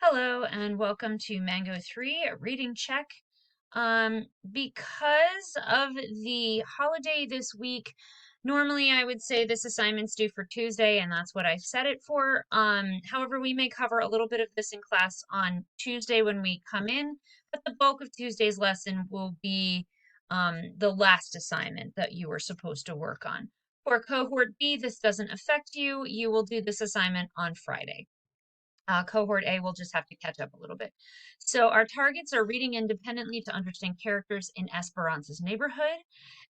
Hello and welcome to Mango 3 Reading Check. Because of the holiday this week, normally I would say this assignment's due for Tuesday, and that's what I've set it for. However, we may cover a little bit of this in class on Tuesday when we come in, but the bulk of Tuesday's lesson will be the last assignment that you were supposed to work on. For Cohort B, this doesn't affect you. You will do this assignment on Friday. Cohort A will just have to catch up a little bit. So our targets are reading independently to understand characters in Esperanza's neighborhood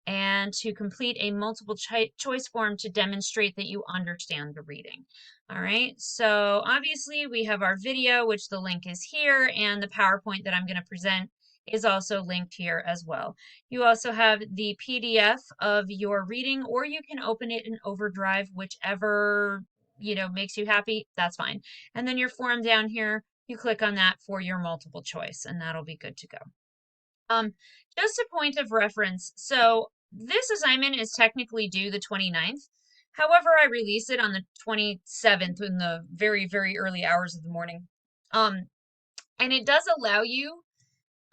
and to complete a multiple choice form to demonstrate that you understand the reading. All right, so obviously we have our video, which the link is here, and the PowerPoint that I'm going to present is also linked here as well. You also have the PDF of your reading, or you can open it in Overdrive, whichever makes you happy, that's fine. And then your form down here, you click on that for your multiple choice, and that'll be good to go. Just a point of reference. So this assignment is technically due the 29th. However, I release it on the 27th in the very, very early hours of the morning. And it does allow you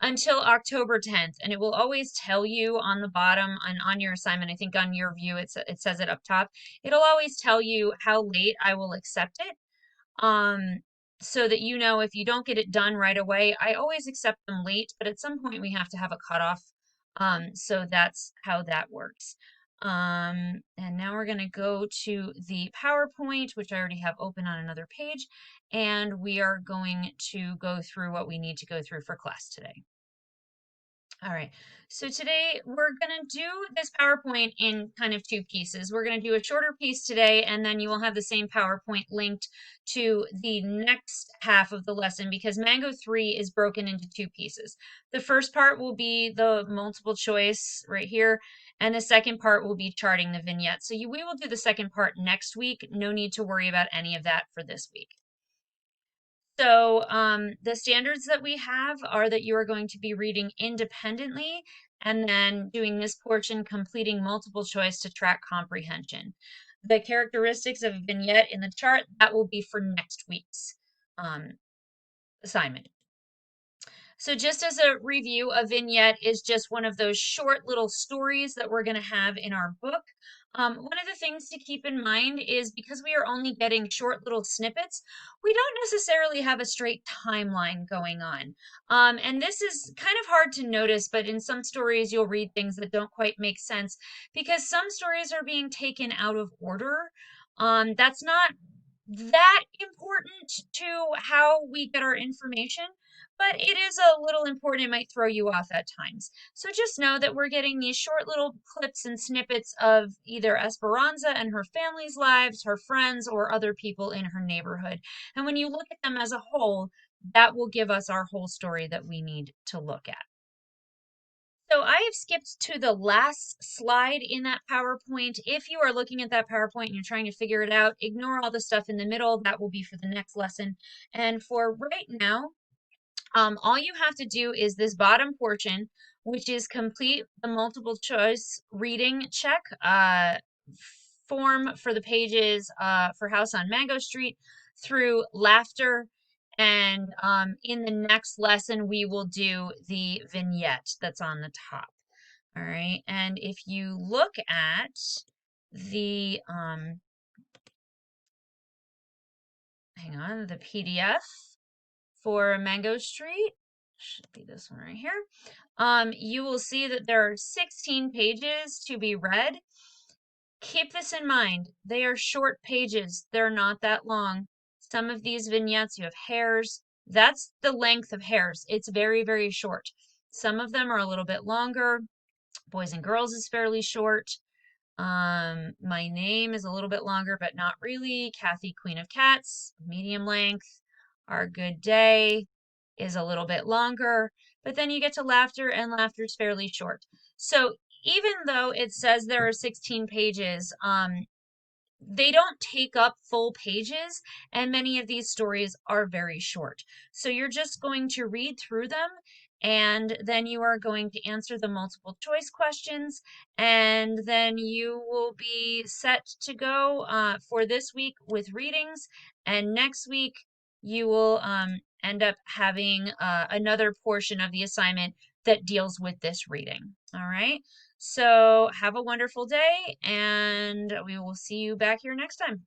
until October 10th, and it will always tell you on the bottom and on your assignment. I think on your view it says it up top. It'll always tell you how late I will accept it. So that you know if you don't get it done right away. I always accept them late, but at some point we have to have a cutoff. So that's how that works. And now we're going to go to the PowerPoint, which I already have open on another page, and we are going to go through what we need to go through for class today. All right, so today we're going to do this PowerPoint in kind of two pieces. We're going to do a shorter piece today, and then you will have the same PowerPoint linked to the next half of the lesson because Mango 3 is broken into two pieces. The first part will be the multiple choice right here, and the second part will be charting the vignette. So we will do the second part next week. No need to worry about any of that for this week. So the standards that we have are that you are going to be reading independently and then doing this portion, completing multiple choice to track comprehension. The characteristics of a vignette in the chart, that will be for next week's assignment. So just as a review, a vignette is just one of those short little stories that we're going to have in our book. One of the things to keep in mind is because we are only getting short little snippets, we don't necessarily have a straight timeline going on. And this is kind of hard to notice, but in some stories you'll read things that don't quite make sense because some stories are being taken out of order. That's not that important to how we get our information, but it is a little important. It might throw you off at times. So just know that we're getting these short little clips and snippets of either Esperanza and her family's lives, her friends, or other people in her neighborhood. And when you look at them as a whole, that will give us our whole story that we need to look at. So I have skipped to the last slide in that PowerPoint. If you are looking at that PowerPoint and you're trying to figure it out, ignore all the stuff in the middle. That will be for the next lesson. And for right now, all you have to do is this bottom portion, which is complete the multiple choice reading check form for the pages for House on Mango Street through Laughter. And in the next lesson, we will do the vignette that's on the top. All right. And if you look at the, hang on, the PDF for Mango Street, should be this one right here. You will see that there are 16 pages to be read. Keep this in mind. They are short pages. They're not that long. Some of these vignettes, you have hares. That's the length of hares. It's very, very short. Some of them are a little bit longer. Boys and Girls is fairly short. My Name is a little bit longer, but not really. Kathy, Queen of Cats, medium length. Our Good Day is a little bit longer, but then you get to Laughter, and Laughter is fairly short. So even though it says there are 16 pages, they don't take up full pages, and many of these stories are very short. So you're just going to read through them, and then you are going to answer the multiple choice questions, and then you will be set to go for this week with readings, and next week you will end up having another portion of the assignment that deals with this reading. All right. So have a wonderful day, and we will see you back here next time.